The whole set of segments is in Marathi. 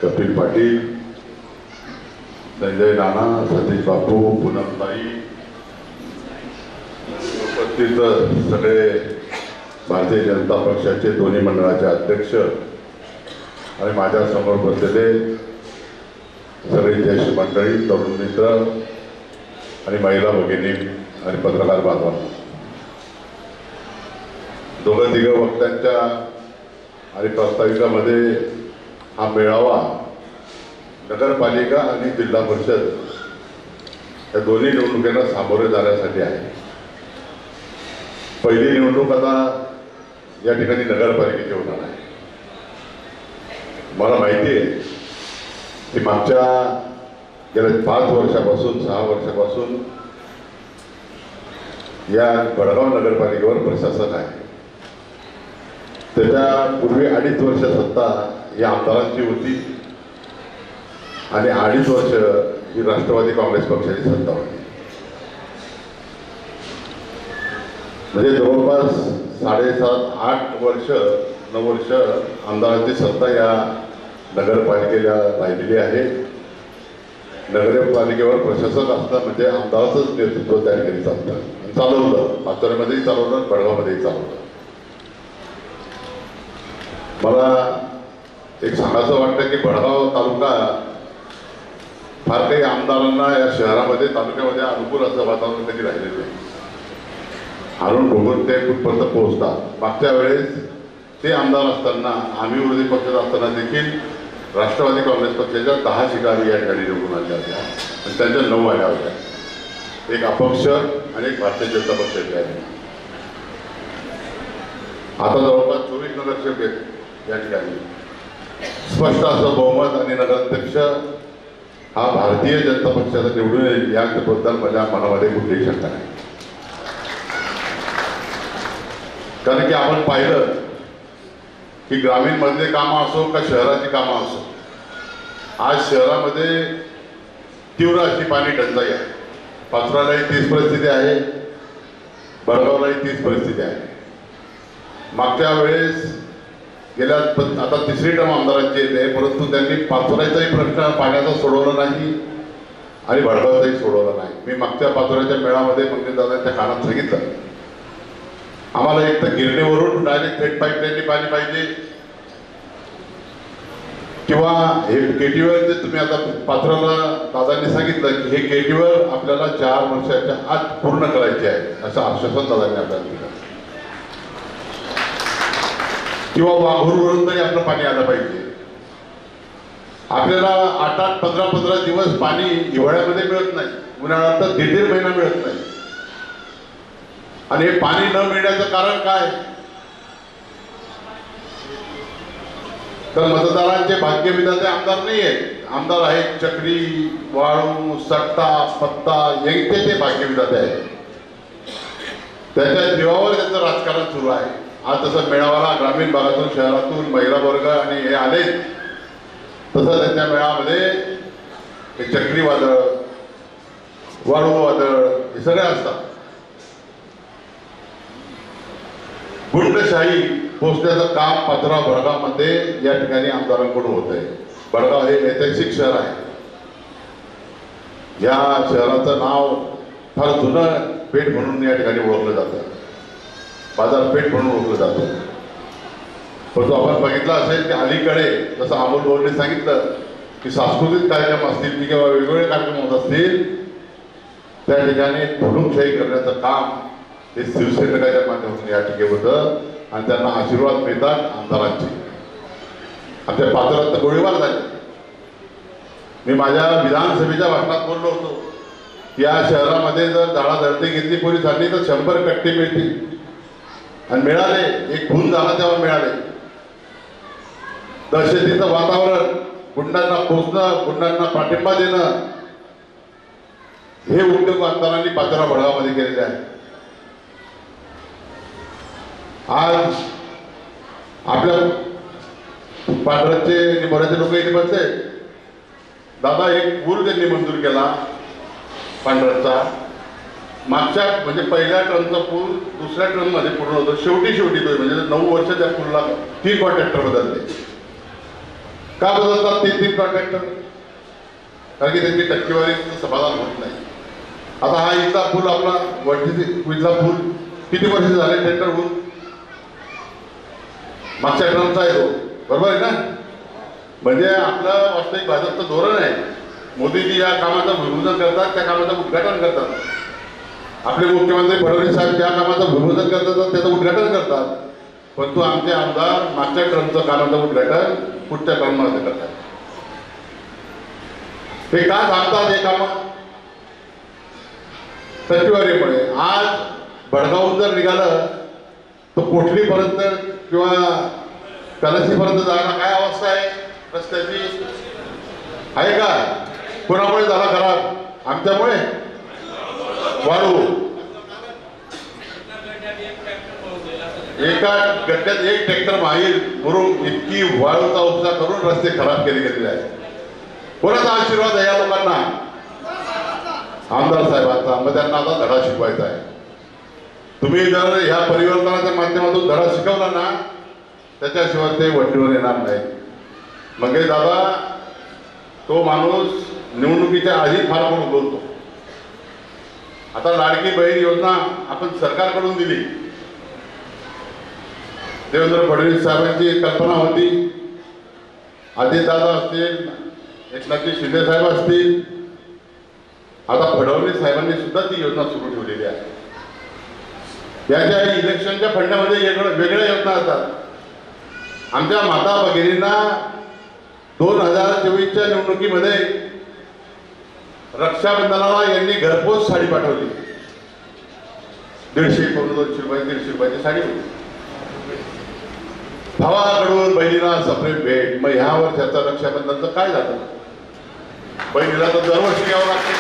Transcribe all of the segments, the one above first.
कपिल पाटील, संजय नाना, सतीश बापू, पूनमताई, उपस्थित सगळे भारतीय जनता पक्षाचे दोन्ही मंडळाचे अध्यक्ष आणि माझ्या समोर बसलेले सगळे ज्येष्ठ मंडळी, तरुण मित्र आणि महिला भगिनी आणि पत्रकार बांधवांनो, दोघं तिघं वक्त्यांच्या आणि प्रास्ताविकामध्ये हा मेळावा नगरपालिका आणि जिल्हा परिषद या दोन्ही निवडणुकीला सामोरे जाण्यासाठी आहे। पहिली निवडणूक आता या ठिकाणी नगरपालिकेची होणार आहे। मला माहिती आहे की मागच्या गेल्या 5 वर्षापासून 6 वर्षापासून या भडगाव नगरपालिकेवर प्रशासन आहे। त्याच्यापूर्वी 2.5 वर्ष सत्ता ही आमदारांची होती आणि 2.5 वर्ष ही राष्ट्रवादी काँग्रेस पक्षाची सत्ता होती। म्हणजे जवळपास 7.5-8 वर्ष 9 वर्ष आमदारांची सत्ता या नगरपालिकेला राहिलेली आहे। नगरपालिकेवर प्रशासक असतं म्हणजे आमदाराचंच नेतृत्व त्या ठिकाणी चालतं, चालवलं, पाचोऱ्यामध्येही चालवलं, भडगावमध्येही चालवलं। मला एक सांगायचं वाटतं की भडगाव तालुका फार काही आमदारांना या शहरामध्ये तालुक्यामध्ये अनुकूल असं वातावरण कधी राहिलेलं नाही। हारून बघून ते कुठपर्यंत पोहोचतात। मागच्या वेळेस ते आमदार असताना, आम्ही विरोधी पक्षात असताना देखील राष्ट्रवादी काँग्रेस पक्षाच्या 10 शिकारी या ठिकाणी निवडून आल्या होत्या आणि त्यांच्या 9 आल्या होत्या, एक अपक्ष आणि एक भारतीय जनता पक्षाची आहे। आता जवळपास 24 नगरसेवक आहेत या ठिकाणी। स्पष्ट असं बहुमत आणि नगराध्यक्ष हा भारतीय जनता पक्षाचा निवडून येईल याबद्दल माझ्या मनामध्ये कुठलीही शंका नाही। कारण की आपण पाहिलं की ग्रामीण मधले कामं असो का शहराची कामं असो, आज शहरामध्ये तीव्र अशी पाणी टंचाई आहे। पाचोऱ्यालाही तीच परिस्थिती आहे, भडगावलाही तीच परिस्थिती आहे। मागच्या वेळेस गेल्या आता 3री टर्म आमदारांची येते, परंतु त्यांनी पाचोऱ्याचाही प्रश्न पाण्याचा सोडवला नाही आणि भडगावचाही सोडवला नाही। मी मागच्या पाचोऱ्याच्या मेळामध्ये मंगलदादांच्या कानात सांगितलं, आम्हाला एक तर गिरणीवरून डायरेक्ट थेट पाईपलाईनने पाणी पाहिजे किंवा हे केटीवर जे तुम्ही आता पाचोऱ्याला दादांनी सांगितलं की हे केटीवर आपल्याला 4 वर्षाच्या आत पूर्ण करायचे आहे असं आश्वासन दादांनी आपल्याला दिलं, किंवा वाघूरवरून तरी आपलं पाणी आलं पाहिजे। आपल्याला 8-8, 15-15 दिवस पाणी हिवाळ्यामध्ये मिळत नाही, उन्हाळ्यात तर 1.5 महिना मिळत नाही। आणि हे पाणी न मिळण्याचं कारण काय? तर मतदारांचे भाग्यविधाते आमदार नाही आहेत। आमदार आहेत चक्री, वाळू, सट्टा, पत्ता यांचे ते भाग्यविधाते आहेत। त्याच्या जीवावर त्यांचं राजकारण सुरू आहे। आज जसं मेळावाला ग्रामीण भागातून, शहरातून महिला वर्ग आणि हे आले, तसं त्यांच्या मेळामध्ये हे चक्रीवादळ, वाळू वादळ हे सगळे असतात। गुंडशाही पोचण्याचं काम पाचोरा भडगावमध्ये या ठिकाणी आमदारांकडून होत आहे। भडगाव हे ऐतिहासिक शहर आहे। या शहराचं नाव फार जुनं पेठ म्हणून या ठिकाणी ओळखलं जातं, बाजारपेठ म्हणून ओळखलं जातं। परंतु आपण बघितलं असेल की अलीकडे जसं अमोल भाऊंनी सांगितलं की सांस्कृतिक कार्यक्रम असतील किंवा वेगवेगळे कार्यक्रम होत असतील, त्या ठिकाणी धुडूमशाही करण्याचं काम हे शिवसैनिकाच्या माध्यमातून या ठिकाणी होतं आणि त्यांना आशीर्वाद मिळतात आमदारांचे। आमच्या पाचोऱ्यात गोळीबार झाले। मी माझ्या विधानसभेच्या भाषणात बोललो होतो की या शहरामध्ये जर झाडाझडती घेतली पोलिसांनी तर 100 कट्टे मिळतील, आणि मिळाले। एक खून झाला तेव्हा मिळाले। दहशतीचं वातावरण, गुंडांना पोचणं, गुंडांना पाठिंबा देणं, हे उद्योग आमदारांनी पाचोरा भडगावमध्ये केलेले आहे। आज आपल्या पांढऱ्याचे निंबोऱ्याचे लोक इथे बसले। दादा एक पूल त्यांनी मंजूर केला पांढऱ्याचा, मागच्या म्हणजे पहिल्या टर्मचा पूल दुसऱ्या टर्ममध्ये पूर्ण होतो। शेवटी तो म्हणजे 9 वर्ष त्या पूलला 3 कॉन्ट्रॅक्टर बदलले। का बदलतात 3-3 कॉन्ट्रॅक्टर? कारण की त्यांची टक्केवारीचं समाधान होत नाही. आता हा इथला पूल आपला इथला पूल किती वर्ष झाले टेंडर होऊन? मागच्या टर्मचा आहे तो, बरोबर आहे ना? म्हणजे आपलं वास्तविक भाजपचं धोरण आहे. मोदीजी या कामाचं भूमिपूजन करतात, त्या कामाचं उद्घाटन करतात. आपले मुख्यमंत्री फडणवीस साहेब ज्या कामाचं भूमिपूजन करतात त्याचं उद्घाटन करतात. परंतु आमचे आमदार मागच्या टर्मचं कामाचं उद्घाटन पुढच्या टर्ममध्ये करतात. हे का थांबतात हे कामं? टक्केवारीमुळे. आज भडगावून जर निघालं तर कोठलीपर्यंत किंवा कलसीपर्यंत जायला काय अवस्था आहे रस्त्याची? आहे का? कोणामुळे झाला खराब? आमच्यामुळे? वाळू एका गड्ड्यात 1 ट्रॅक्टर माहील म्हणून इतकी वाळूचा उपसा करून रस्ते खराब केले गेलेले आहेत. कोणाचा आशीर्वाद आहे या लोकांना? आमदार साहेबांचा. मग त्यांना आता धडा शिकवायचा आहे. तुम्ही जर ह्या परिवर्तनाच्या माध्यमातून धडा शिकवला ना त्याच्याशिवाय ते वटीवर येणार नाही. मंगेश दादा तो माणूस निवडणुकीच्या आधी फार म्हणून बोलतो. आता लाडकी बहीण योजना आपण सरकारकडून दिली. देवेंद्र फडणवीस साहेबांची कल्पना होती. अजितदादा असतील, एकनाथजी शिंदे साहेब असतील, आता फडणवीस साहेबांनी सुद्धा ती योजना सुरू ठेवलेली आहे. याच्या इलेक्शनच्या फंडामध्ये वेगळ्या योजना असतात. आमच्या माता भगिनींना 2024च्या निवडणुकीमध्ये रक्षाबंधनाला यांनी घरपोच साडी पाठवली. 150, 200 रुपये, 150 रुपयाची साडी होती. भावाकडून बहिणीला सप्रेम भेट. मग ह्या वर्षाचं रक्षाबंधनचं काय झालं? बहिणीला तर दरवर्षी घ्यावं लागते.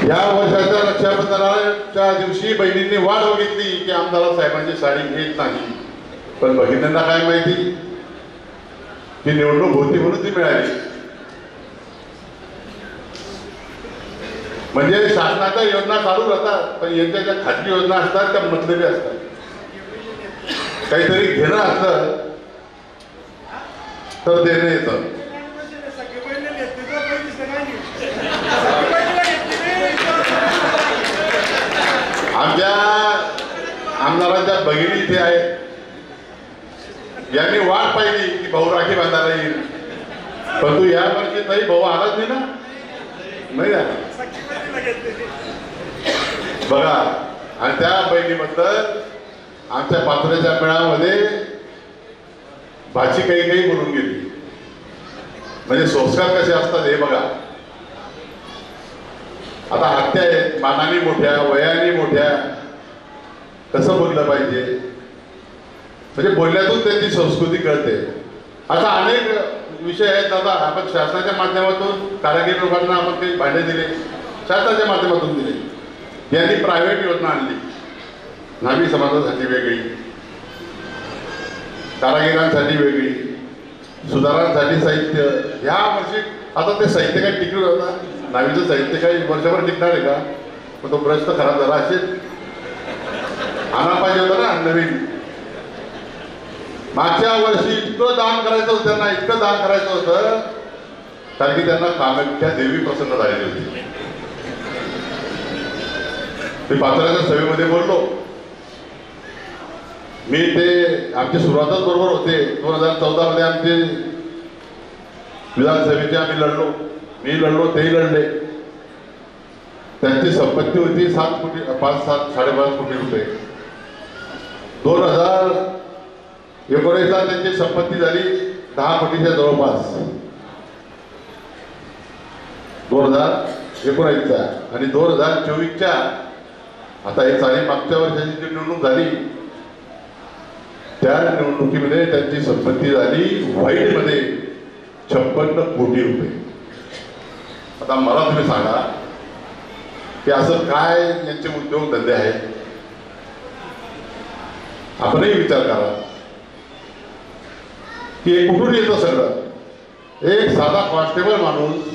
या वर्षाच्या रक्षाबंधनाच्या दिवशी बहिणींनी वाट बघितली की आमदार साहेबांची साडी घेत नाही. पण बहिणींना काय माहिती की निवडणूक होती म्हणून ती मिळाली. म्हणजे शासनाच्या योजना चालू राहतात पण यांच्या ज्या खाजगी योजना असतात त्या मतलबी असतात. काहीतरी घेणं असलं तर देणं येतं. आमच्या आमदारांच्या भगिनी इथे आहेत. यांनी वाट पाहिली की भाऊ राखी बांधायला येईल. परंतु या वर्षी तरी भाऊ आलाच नाही ना. नाही आला बघा. आणि त्या बहिणीबद्दल आमच्या पात्र्याच्या मेळामध्ये भाची काही बोलून गेली. म्हणजे संस्कार कसे असतात हे बघा. आता हत्या आहेत, मानाने मोठ्या, वयाने मोठ्या, कसं बोललं पाहिजे म्हणजे बोलण्यातून त्यांची संस्कृती कळते. असा अनेक विषय आहेत दादा. आपण शासनाच्या माध्यमातून कारागीर लोकांना आपण काही भांडे दिले, शासनाच्या माध्यमातून दिले. यांनी प्रायव्हेट योजना आणली. न्हावी समाजासाठी वेगळी, कारागिरांसाठी वेगळी, सुधारांसाठी साहित्य. ह्या वर्षी आता ते साहित्य काही टिकलं होता. न्हावीचं साहित्य काही वर्षभर टिकणार आहे का? पण तो ब्रश तर खराब झाला असेल. आणा पाहिजे होतं ना नवीन. मागच्या वर्षी इतकं दान करायचं होतं त्यांना, इतकं दान करायचं होतं कारण की त्यांना कामाख्या देवी प्रसन्न झालेली होती. मी पात्राच्या सभेमध्ये बोललो. मी ते आमची सुरुवातच बरोबर होते. 2014 मध्ये आमचे विधानसभेचे आम्ही लढलो. मी लढलो, तेही लढले. त्यांची संपत्ती होती 7 कोटी, 5-7-5.5 कोटी रुपये. 2019ला त्यांची संपत्ती झाली 10 कोटीच्या जवळपास. 2019चा आणि 2024च्या आता हे चाली मागच्या वर्षाची जी निवडणूक झाली त्या निवडणुकीमध्ये त्यांची संपत्ती झाली व्हाईटमध्ये 56 कोटी रुपये. आता मला तुम्ही सांगा की असं काय यांचे उद्योगधंदे आहेत? आपणही विचार करा की हे कुठून येतं सगळं. एक साधा कॉन्स्टेबल माणूस,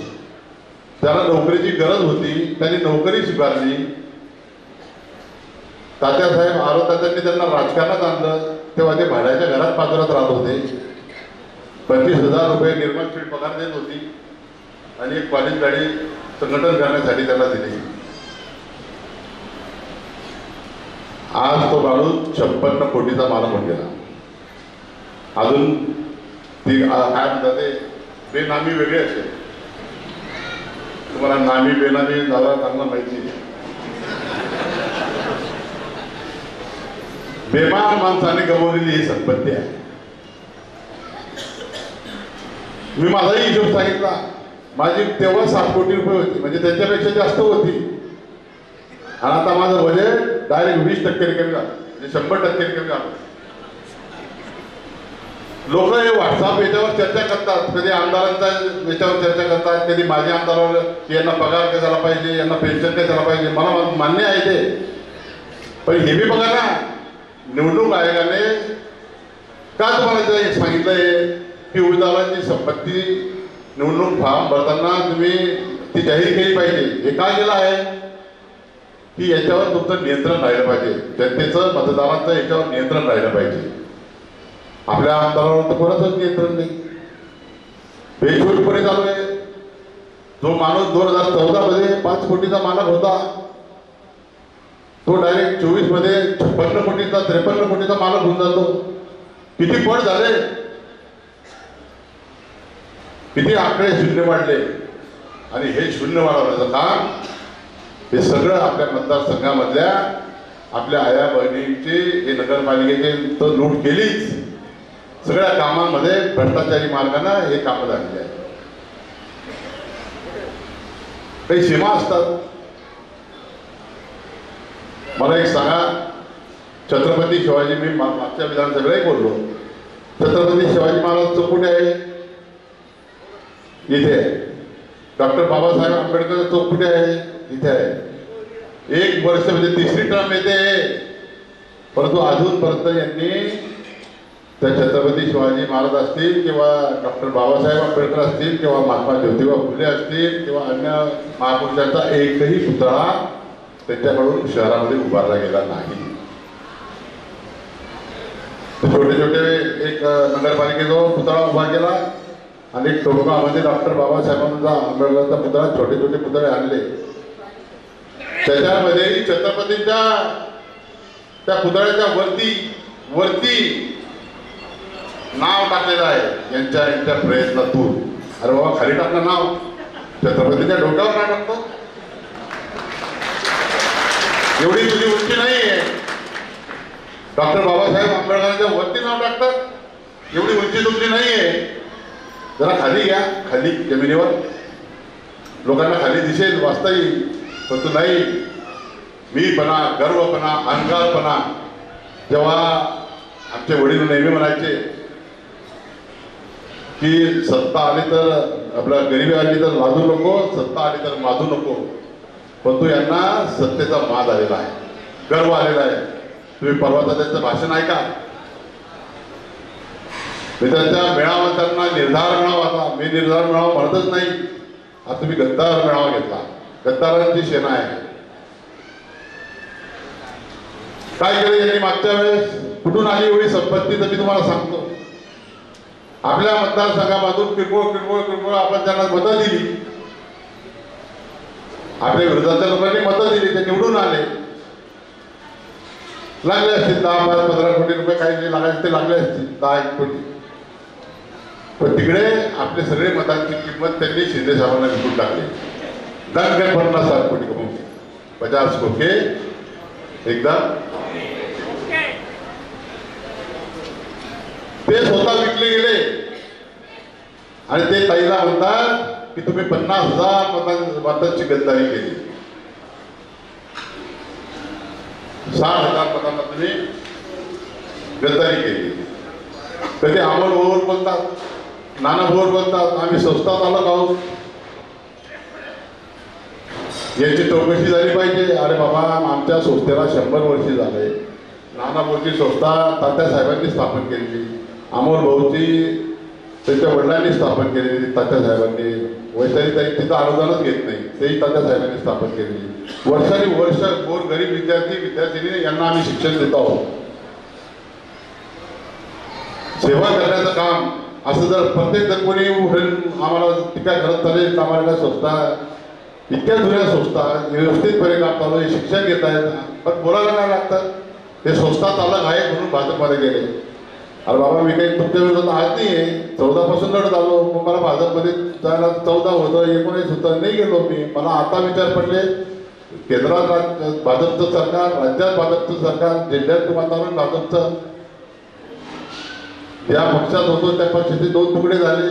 त्याला नोकरीची गरज होती, त्यांनी नोकरी स्वीकारली. तात्यासाहेब आरोतात्यांनी त्यांना राजकारणात आणलं तेव्हा ते भाड्याच्या घरात पाजरत राहत होते. 25,000 रुपये निर्मल स्पीड पगार देत होती आणि एक कॉलेज गाडी संघटन करण्यासाठी त्याला दिली. आज तो माणूस 56 कोटीचा मालक होऊन गेला. अजून ती काय म्हणतात ते बेनामी वेगळी असेल. तुम्हाला नामी बेनामी झाला चांगला माहिती आहे. बेमान माणसाने गमावलेली ही संपत्ती आहे. मी माझाही हिशोब सांगितला. माझी तेव्हा 7 कोटी रुपये होती, म्हणजे त्यांच्यापेक्षा जास्त होती. आणि आता माझं बजेट डायरेक्ट 20% कमी झालं, म्हणजे 100% कमी झालं. लोक हे व्हॉट्सअप याच्यावर चर्चा करतात, कधी आमदारांचा याच्यावर चर्चा करतात, कधी माझ्या आमदारावर यांना पगार काय झाला पाहिजे, यांना पेन्शन काय झाला पाहिजे. मला मान्य आहे ते, पण हे बी बघा ना, निवडणूक आयोगाने का तुम्हाला सांगितलंय की उमेदवारांची संपत्ती निवडणूक फॉर्म भरताना तुम्ही ती जाहीर केली पाहिजे. हे का केलं आहे की याच्यावर तुमचं नियंत्रण राहिलं पाहिजे, जनतेचं मतदारांचं याच्यावर नियंत्रण राहिलं पाहिजे. आपल्या आमदारावर तर कोणाचंच नियंत्रण नाही, बेछूटपणे चालू आहे. जो माणूस 2014 मध्ये 5 कोटीचा मालक होता, तो डायरेक्ट 24 मध्ये 56 कोटीचा 53 कोटीचा मालक होऊन जातो. किती पट झाले, किती आकडे शून्य वाढले. आणि हे शून्य वाढवण्याचं काम हे सगळं आपल्या मतदारसंघामधल्या आपल्या आया बहिणींची हे नगरपालिकेचे तर लूट केलीच. सगळ्या कामांमध्ये भ्रष्टाचारी मार्गाने हे कामं झालेली आहे. काही सीमा असतात. मला एक सांगा, छत्रपती शिवाजी, मी मागच्या विधानसभेलाही बोललो, छत्रपती शिवाजी महाराज चौक कुठे आहे? इथे आहे. डॉक्टर बाबासाहेब आंबेडकर चौक कुठे आहे? इथे आहे. 1 वर्ष म्हणजे 3री टर्म येते, परंतु अजूनपर्यंत यांनी त्या छत्रपती शिवाजी महाराज असतील किंवा डॉक्टर बाबासाहेब आंबेडकर असतील किंवा महात्मा ज्योतिबा फुले असतील किंवा अन्य महापुरुषांचा एकही पुतळा त्यांच्याकडून शहरामध्ये उभारला गेला नाही. छोटे छोटे एक नगरपालिकेजवळ पुतळा उभा केला आणि एक टोकामध्ये डॉक्टर बाबासाहेबांचा आंबेडकरचा पुतळा, छोटे छोटे पुतळे आणले. त्याच्यामध्येही छत्रपतींच्या त्या पुतळ्याच्या वरती नाव टाकलेलं आहे यांच्या प्रयत्नातून. अरे बाबा, खाली टाकलं नाव, छत्रपतीच्या डोक्यावर नाव टाकतो. एवढी तुझी उंची नाही आहे. डॉक्टर बाबासाहेब आंबेडकरांच्या वरती नाव टाकतात, एवढी उंची तुमची नाही आहे. जरा खाली घ्या, खाली जमिनीवर, लोकांना खाली दिसेल, वाचता येईल. परंतु नाही, मीपणा, गर्वपणा, अहंकारपणा. जेव्हा आमचे वडील नेहमी म्हणायचे की सत्ता आली तर आपल्या गरिबी आली तर लाजू नको, सत्ता आली तर माजू नको. परंतु यांना सत्तेचा माज आलेला आहे, गर्व आलेला आहे. तुम्ही परवाचा त्यांचं भाषण ऐका. मी त्यांच्या मेळावा, त्यांना निर्धार मेळावा, आता मी निर्धार मेळावा म्हणतच नाही, आता तुम्ही गद्दार मेळावा घेतला. गद्दारांची सेना आहे. काय केलं यांनी मागच्या वेळेस? कुठून आली एवढी संपत्ती तर मी तुम्हाला सांगतो. आपल्या मतदारसंघामधून किरकोळ आपण त्यांना मतं दिली, आपल्या विरोधाच्या लोकांनी मतं दिली, ते निवडून आले. लागले असतील 10-15 कोटी रुपये, काही जे लागायचे ते लागले असतील 10-1 कोटी. पण तिकडे आपले सगळे मतांची किंमत त्यांनी शिंदे साहेबांना विकून टाकली. दंग 50 कोटी कमवून, 50 कोटी एकदम. ते स्वतः विकले गेले आणि ते ताईला म्हणतात की तुम्ही 50,000 मतांची गद्दारी केली. 60,000 मतांना तुम्ही गद्दारी केली. कधी अमोल भाऊवर बोलतात, नाना भाऊवर बोलतात, आम्ही संस्थात आलो आहोत, याची चौकशी झाली पाहिजे. अरे बाबा, आमच्या संस्थेला 100 वर्षे झाले. नाना भाऊची संस्था तात्यासाहेबांनी स्थापन केलेली, अमोल भाऊची त्यांच्या वडिलांनी स्थापन केलेली, तात्यासाहेबांनी. वैशालीताई तिथं अनुदानच घेत नाही, तेही तात्यासाहेबांनी स्थापन केलेली. वर्षानुवर्ष गोरगरीब विद्यार्थिनी यांना आम्ही शिक्षण देत आहोत. सेवा करण्याचं काम असं जर प्रत्येक जर कोणी उठून आम्हाला टीका करत चालेल, आम्हाला काय संस्था इतक्या जुन्या संस्था व्यवस्थितपणे काम चालू आहे, शिक्षण घेत आहेत, पण बोलायला काय लागतं ते संस्था चालक आहे म्हणून भाजपमध्ये गेले. अरे बाबा मी काही तुमच्या विरोधात आज नाही आहे, 14 पासून लढत आलो, मग मला भाजपमध्ये जायला 14 होतं, 19 होतं, नाही गेलो मी. मला आता विचार पडले केंद्रात भाजपचं सरकार, राज्यात भाजपचं सरकार, जिल्ह्यात वातावरण भाजपचं, ज्या पक्षात होतो त्या पक्षाचे 2 तुकडे झाले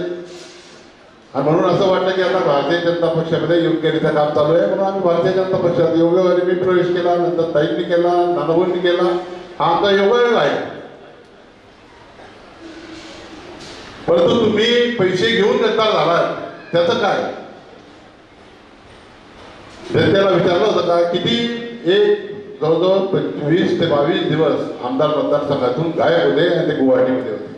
आणि म्हणून असं वाटलं की आता भारतीय जनता पक्षामध्ये योग्यरित्या काम चालू आहे म्हणून आम्ही भारतीय जनता पक्षात योगायोगाने मी प्रवेश केला, नंतर ताईंनी केला, नानाभाऊंनी केला. हा आमचा योगायोग आहे. परंतु तुम्ही पैसे घेऊन गद्दार झालात त्याचं काय? जनतेला विचारलं होतं का किती? एक जवळजवळ 20 ते 22 दिवस आमदार मतदारसंघातून गायब होते आणि ते गुवाहाटीमध्ये होते.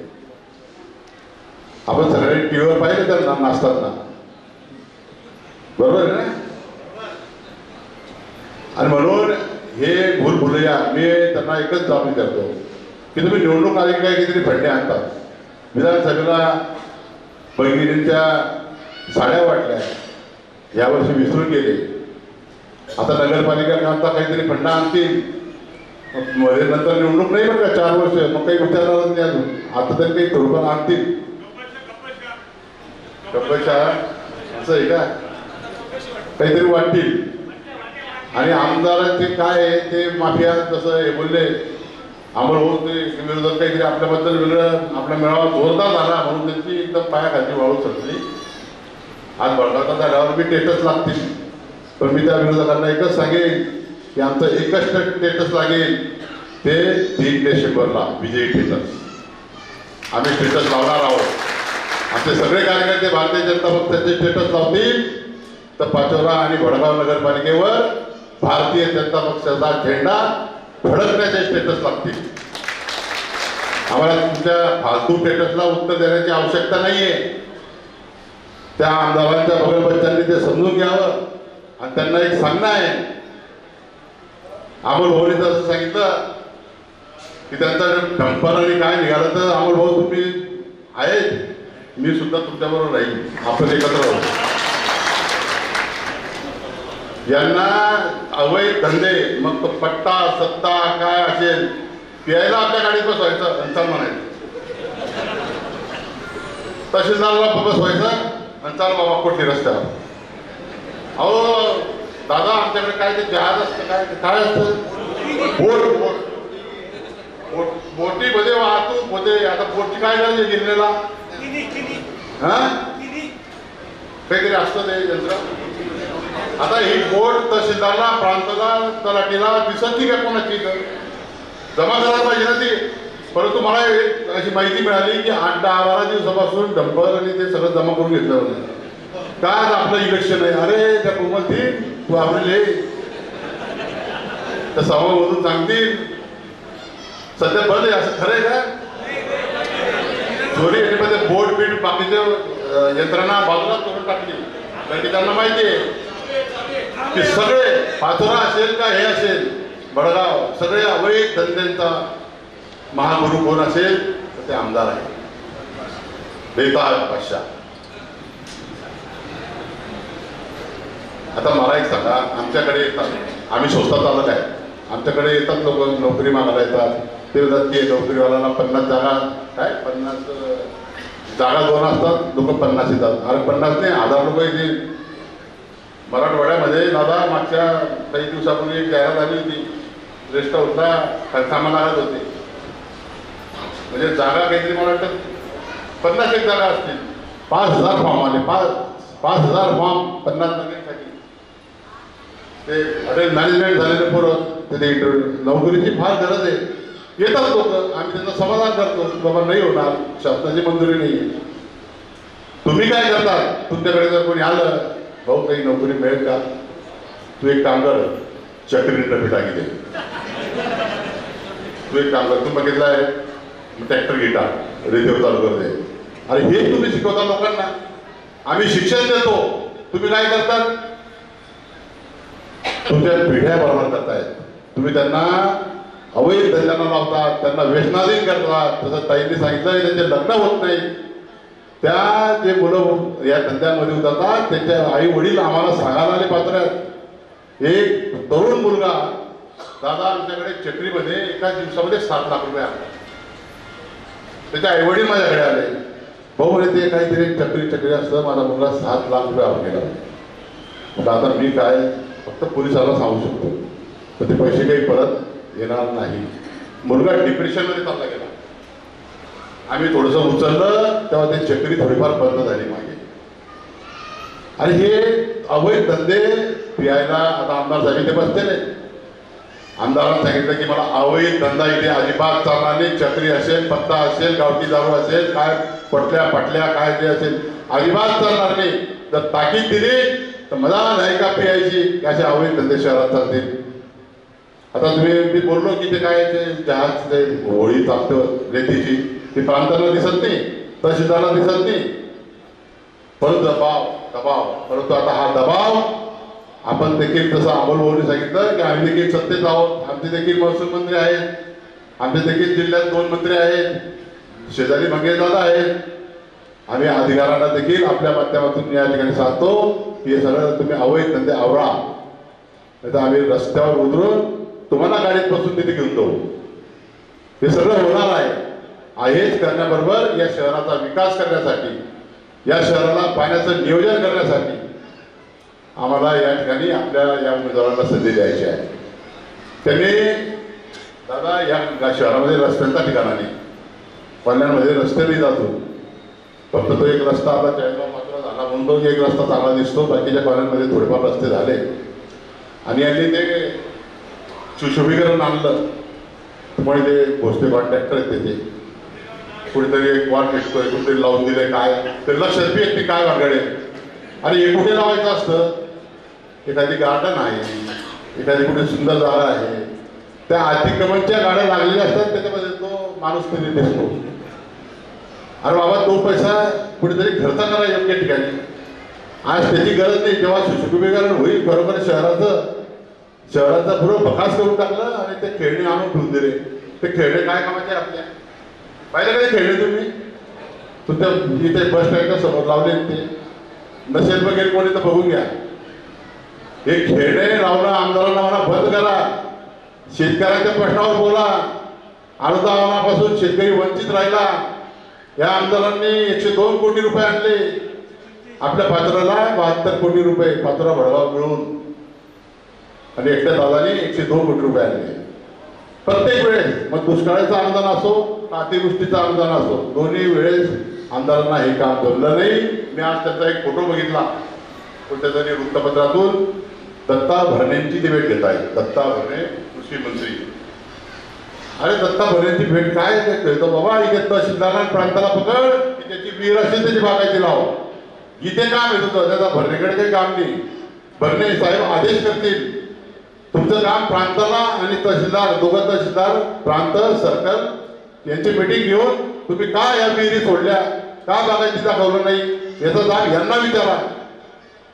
आपण सगळ्यांनी टीव्हीवर पाहिलं त्यांना नाचताना, बरोबर आहे ना? आणि म्हणून हे भूलभुलैया मी त्यांना एकच जबाब करतो की तुम्ही निवडणूक आली काय किती फंडे आणतात. विधानसभेला बहिणींच्या साड्या वाटल्या, यावर्षी विसरून गेले. आता नगरपालिका कामचा काहीतरी फंडा आणतील, मध्ये नंतर निवडणूक नाही बरं का 4 वर्ष, मग काही विचारणार नाही अजून. आता तरी काही थोडंफार आणतील. शाळा असं आहे का, काहीतरी वाटतील. आणि आमदारांचे काय आहे ते माफिया जसं हे बोलले आम्हाला होत विरोधात काहीतरी आपल्याबद्दल वेगळं, आपला मेळावा जोरदार झाला म्हणून त्यांची एकदम पायाखाली वाळू चढली. आज बळगावचा झाल्यावर मी स्टेटस लागतील, पण मी त्या विरोधकांना एकच सांगेन की आमचं एकच स्टेटस लागेल, ते 3 डिसेंबरला विजयी स्टेटस आम्ही स्टेटस लावणार आहोत. आमचे सगळे कार्यकर्ते भारतीय जनता पक्षाचे स्टेटस लावतील तर पाचोरा आणि भडगाव नगरपालिकेवर भारतीय जनता पक्षाचा झेंडा फडकण्याचे स्टेटस लागतील. आम्हाला तुमच्या फालतू स्टेटसला उत्तर देण्याची आवश्यकता नाहीये. त्या आमदारांच्या बगल बच्चांनी ते समजून घ्यावं आणि त्यांना एक सांगणं आहे. अमोल भाऊनी जर सांगितलं की त्यांचा डंपर आणि काय निघालं तर अमोल भाऊ तुम्ही आहेत, मी सुद्धा तुमच्याबरोबर राहील, आपण एकत्र राहू. यांना अवैध धंदे, मग तो पट्टा सत्ता काय असेल, प्यायला आपल्या गाडीत बसवायचं आणि चाल म्हणायचं, तहसीलदारला बसवायचं आणि चाल बाबा कुठली रस्त्यावर. अहो दादा आमच्याकडे काय ते जहाज असतं, काय असतं, बोटीमध्ये वाहतूक होते. आता बोटची काय झाली गिरलेला हा काहीतरी असतं ते यंत्र. आता ही बोट तहसीलदारला, प्रांतला, तलाठीला दिसत नाही का कोणाची जमा करायला पाहिजे ना ती. परंतु मला अशी माहिती मिळाली की 8-10-12 दिवसापासून डंपर आणि ते सगळं जमा करून घेतलं होतं. काय आपलं इलेक्शन आहे, अरे त्या कोमलती तू आपले त्या सभामधून सांगतील सध्या बंद आहे असं खरंय का? चोरी मध्ये बोट बीट बाकीच्या यंत्रणा बाजूला करून टाकली, कारण की त्यांना माहिती आहे की सगळे पाचोरा असेल का हे असेल भडगाव सगळे अवैध धंद्यांचा महागुरु कोण असेल तर ते आमदार आहे बेताज बादशाह. आता मला एक सांगा, आमच्याकडे येतात, आम्ही स्वस्त चालक आहे, आमच्याकडे येतात लोक नोकरी मागायला येतात. ते म्हणतात की नोकरीवाल्यांना 50 जागा, काय 50 जागा 2 असतात, लोक 50 येतात. अरे 50 नाही 1000 लोक येतील. मराठवाड्यामध्ये दादा मागच्या काही दिवसापूर्वी एक जाहिरात आली होती, रेस्ट हाऊसला खालसामा लागत होते, म्हणजे जागा काहीतरी मला वाटतं 50 जागा असतील. 5000 फॉर्म आले, 5000 फॉर्म 50 जागांसाठी. ते हॉटेल मॅनेजमेंट झालेले पोरं ते इंटरव्ह्यू, नोकरीची फार गरज आहे. येतात लोक, आम्ही त्यांचं समाधान करतो, बाबा नाही होणार, शासनाची मंजुरी नाही आहे. तुम्ही काय करतात, तुमच्याकडे जर कोणी आलं भाऊ काही नोकरी मिळेल का, तू एक काम कर चक्रीनं भेटा की दे, तू एक काम कर, तू बघितलं आहे ट्रॅक्टर घेता रेल्वे चालू करते. अरे हे तुम्ही शिकवता लोकांना, आम्ही शिक्षण देतो, तुम्ही काय करतात, तुमच्या पिढ्या बरोबर करतायत. तुम्ही त्यांना अवैध धंद्यांना लावतात, त्यांना व्यसनाधीन करतात. जसं ताईंनी सांगितलं त्यांचे लग्न होत नाही, त्या जे मुलं या धंद्यामध्ये उतरतात त्यांच्या आई वडील आम्हाला सांगायला आले पात्र आहेत. एक तरुण मुलगा दादा आमच्याकडे चक्रीमध्ये एका दिवसामध्ये 7 लाख रुपये आले. त्याचे आई वडील माझ्याकडे आले, भाऊ म्हणे ते काहीतरी चक्री असतं, माझा मुलगा 7 लाख रुपये आला गेला. मग आता मी काय फक्त पोलिसाला सांगू शकतो, तर ते पैसे काही परत येणार नाही. मुलगा डिप्रेशनमध्ये चालला गेला. आम्ही थोडंसं उचललं तेव्हा ते चक्री थोडीफार बंद झाली मागे. आणि हे अवैध धंदे पियायला आता आमदार साहेब इथे बसलेले. आमदारांनी सांगितलं की मला अवैध धंदा इथे अजिबात चालणार नाही. चक्री असेल, पत्ता असेल, गावठी दारू असेल, काय पटल्या काय ते असेल, अजिबात चालणार नाही. जर ताकीद दिली तर मला नाही का पियायची, असे अवैध धंदे शहरात चालतील. आता मी बोललो की ते काय ते जहाज ते होळी चालतं रेतीची, ती प्रांताला दिसत नाही, तहसीलदाराला दिसत नाही. परत दबाव परंतु आता हा दबाव आपण देखील जसं अमोल भाऊनी सांगितलं की आम्ही देखील सत्तेत आहोत. आमचे देखील महसूल मंत्री आहेत, आमचे देखील जिल्ह्यात 2 मंत्री आहेत, शेजारी मंगेशदादा आहेत. आम्ही अधिकाऱ्यांना देखील आपल्या माध्यमातून या ठिकाणी सांगतो की हे सगळं तुम्ही अवैध धंदे आवरा, नाही तर आम्ही रस्त्यावर उतरून तुम्हाला गाडीत बसून तिथे घेऊन जाऊ. हे सगळं होणार आहे. हेच करण्याबरोबर या शहराचा विकास करण्यासाठी, या शहराला पाण्याचं नियोजन करण्यासाठी आम्हाला या ठिकाणी आपल्या या उमेदवारांना संधी द्यायची आहे. त्यांनी दादा या शहरामध्ये रस्त्यांचा ठिकाणा नाही, कल्याणमध्ये रस्ते नाही जातो. फक्त तो एक रस्ता आता चाळीसगाव मात्र झाला म्हणून तो एक रस्ता चांगला दिसतो. बाकीच्या कॉलेजमध्ये थोडेफार रस्ते झाले आणि यांनी ते सुशोभीकरण आणलं. त्यामुळे ते भोसले कॉन्ट्रॅक्टर आहेत त्याचे कुठेतरी एक वाट भेटतोय, कुठेतरी लावून दिले काय ते लक्षात बी येते काय वागडे. आणि हे कुठे लावायचं असतं, एखादी गार्डन आहे, एखादी कुठे सुंदर जागा आहे, त्या अतिक्रमणच्या गाड्या लागलेल्या असतात, त्याच्यामध्ये तो माणूस कधी दिसतो. अरे बाबा तो पैसा कुठेतरी खर्च करा योग्य ठिकाणी. आज त्याची गरज नाही. जेव्हा सुशोभीकरण होईल बरोबर शहराचा पुरं बकास करून टाकलं आणि ते खेळणे आणून ठेवून दिले. ते खेळणे काय कामाचे आपल्या पाहिलं का ते खेळणे तुम्ही तुमच्या इथे बस स्टँडच्या समोर लावले ते नसेल वगैरे कोणी तर बघून घ्या. हे खेळणे लावणं आमदारांना म्हणा बंद करा. शेतकऱ्यांच्या प्रश्नावर बोला. अनुदानापासून शेतकरी वंचित राहिला. या आमदारांनी 102 कोटी रुपये आणले. आपल्या पात्राला 72 कोटी रुपये पात्रा भडवा मिळून आणि एकट्या दादाने 102 कोटी रुपये आणले. प्रत्येक वेळेस मग दुष्काळाचं अनुदान असो, अतिवृष्टीचं अनुदान असो, दोन्ही वेळेस आमदारांना हे काम जमलं नाही. मी आज त्याचा एक फोटो बघितला कुठल्या तरी वृत्तपत्रातून. दत्ता भरणेंची ती भेट घेत आहे. दत्ता भरणे कृषी मंत्री. अरे दत्ता भरणेंची भेट काय कळतो बाबा. इथे तहसीलदारांना प्रांताला पकड की त्याची विहीर असेल त्याची बागायची लाव. इथे काम येत होतं, त्याचा भरणेकडे काही काम नाही. भरणे साहेब आदेश करतील. तुमचं काम प्रांताला आणि तहसीलदार, दोघं तहसीलदार प्रांत सर्कल यांची मीटिंग घेऊन तुम्ही का या विहिरी सोडल्या, का बागायती दाखवलं नाही याचा जाग यांना विचारा.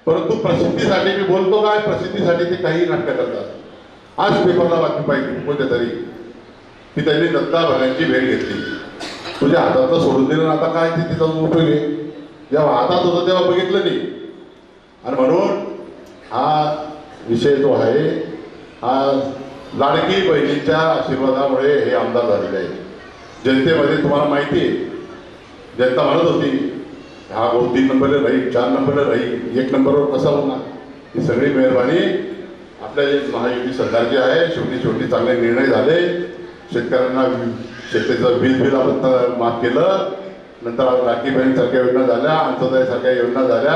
परंतु प्रसिद्धीसाठी मी बोलतो काय, प्रसिद्धीसाठी ते काही नाटकं करतात. आज पेपरला बातमी पाहिजे कोणत्या तरी की त्यांनी दत्ता भरण्यांची भेट घेतली. तुझ्या हातातलं सोडून दिलं आता काय ते तिचा उपयोग आहे. जेव्हा हातात होतं तेव्हा बघितलं नाही. आणि म्हणून हा विषय जो आहे हा लाडकी बहिणीच्या आशीर्वादामुळे हे आमदार झालेले आहे. जनतेमध्ये तुम्हाला माहिती आहे, जनता म्हणत होती हा भाऊ 3 नंबरला राहील, 4 नंबरला राहील, 1 नंबरवर कसा होणार. ही सगळी मेहरबानी आपल्या जे महायुती सरकारची आहे. शेवटी चांगले निर्णय झाले. शेतकऱ्यांना शेतीचं बिल आपण माफ केलं. नंतर लाडकी बहीणसारख्या योजना झाल्या, अंत्योदयासारख्या योजना झाल्या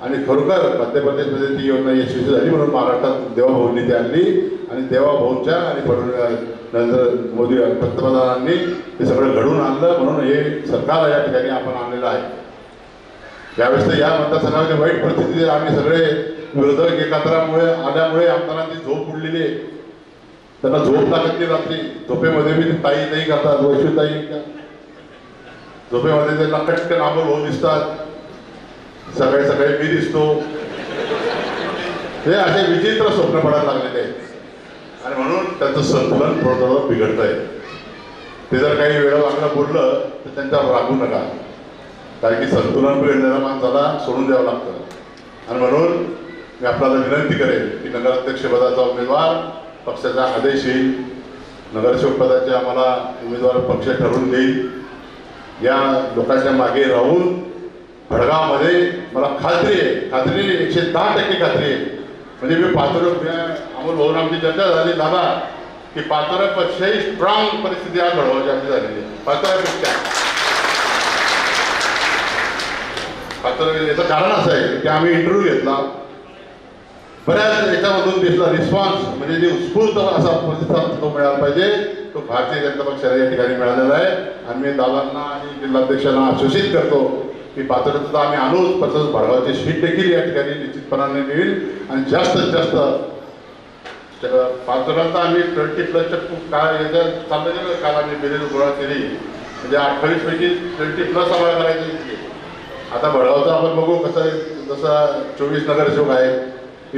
आणि खरोखर मध्य प्रदेशमध्ये ती योजना यशस्वी झाली. म्हणून महाराष्ट्रात देवाभाऊंनी ती आणली आणि देवाभाऊंच्या आणि नरेंद्र मोदी पंतप्रधानांनी हे सगळं घडून आणलं. म्हणून हे सरकार या ठिकाणी आपण आणलेलं आहे. यावेळेस तर या मतदारसंघामध्ये वाईट परिस्थिती. आम्ही सगळे विरोधक एकत्रामुळे आल्यामुळे आमदारांची झोप उडलेली आहे. त्यांना झोप लागत नाही रात्री. झोपेमध्ये मी ताई नाही करतात, वैश्विताई झोपेमध्ये त्यांना कटकन आंबोल होऊन दिसतात. सकाळी सकाळी मी दिसतो. हे असे विचित्र स्वप्न पडायला लागलेले आहेत आणि म्हणून त्यांचं संतुलन थोडं बिघडत आहे. ते जर काही वेळा वागणं बोललं तर त्यांच्यावर रागू नका. कारण की संतुलन बिघडलेल्या माणसाला सोडून द्यावं लागतं. आणि म्हणून मी आपल्याला विनंती करेन की नगराध्यक्षपदाचा उमेदवार पक्षाचा आदेश येईल, नगरसेवक पदाचे आम्हाला उमेदवार पक्ष ठरवून देईल. या लोकांच्या मागे राहून भडगावमध्ये मला खात्री 110% खात्री आहे. म्हणजे मी अमोल भाऊन आमची चर्चा झाली दादा की पाचोऱ्यापेक्षाही स्ट्रॉंग परिस्थिती आज घडवायची आमची झालेली आहे. पाचोऱ्यापेक्षा याचं कारण असं आहे की आम्ही इंटरव्ह्यू घेतला, बऱ्याच याच्यामधून दिसला रिस्पॉन्स, म्हणजे जे उत्स्फूर्त असा प्रतिसाद तो मिळाला पाहिजे तो भारतीय जनता पक्षाला या ठिकाणी मिळालेला आहे. आणि मी दादांना आणि जिल्हाध्यक्षांना आश्वासित करतो की पाचोऱ्यात सुद्धा आम्ही आणूच, तसंच भडगावची सीट देखील या ठिकाणी निश्चितपणाने मिळेल. आणि जास्तीत जास्त पाचोऱ्यात आम्ही 20+ काय याच्यात चाललं काल आम्ही बेरीज गोळा केली, म्हणजे 28 पैकी 20+ आम्हाला करायची. आता भडगावचं आपण बघू कसं आहे, जसं 24 नगरसेवक आहे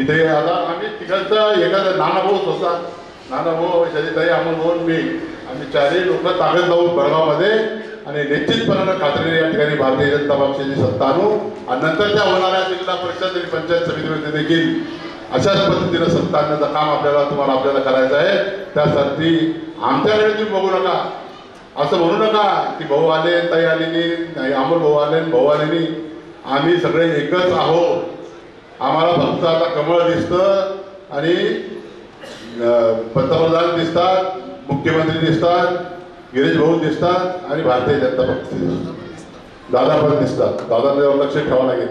इथे. आता आम्ही तिकडचं एखादा नानाभाऊच होता, नानाभाऊ, शरीताई, अमोल भाऊ, मी, आम्ही 4ही लोक ताकद लावून भडगावमध्ये आणि निश्चितपणानं खात्रीने या ठिकाणी भारतीय जनता पक्षाची सत्ता आणू. आणि नंतरच्या होणाऱ्या जिल्हा परिषद आणि पंचायत समितीमध्ये देखील अशाच पद्धतीनं सत्ता आणण्याचं काम आपल्याला करायचं आहे. त्यासाठी आमच्याकडे तुम्ही बघू नका, असं म्हणू नका की भाऊ आले, ताई आली नाही, अमोल भाऊ आले, भाऊ आले नाही. आम्ही सगळे एकच आहोत. आम्हाला फक्त आता कमळ दिसतं आणि पंतप्रधान दिसतात, मुख्यमंत्री दिसतात, गिरीश भाऊ दिसतात आणि भारतीय जनता पक्ष दादा पण दिसतात. दादांवर लक्ष ठेवावं लागेल.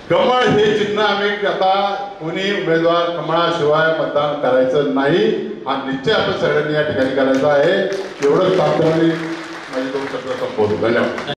कमळ हे चिन्ह आम्ही आता कोणी उमेदवार कमळाशिवाय मतदान करायचं नाही हा निश्चय आपण सगळ्यांनी या ठिकाणी करायचा आहे. एवढंच तात्काळ माझी 2 शब्द संपवतो. धन्यवाद.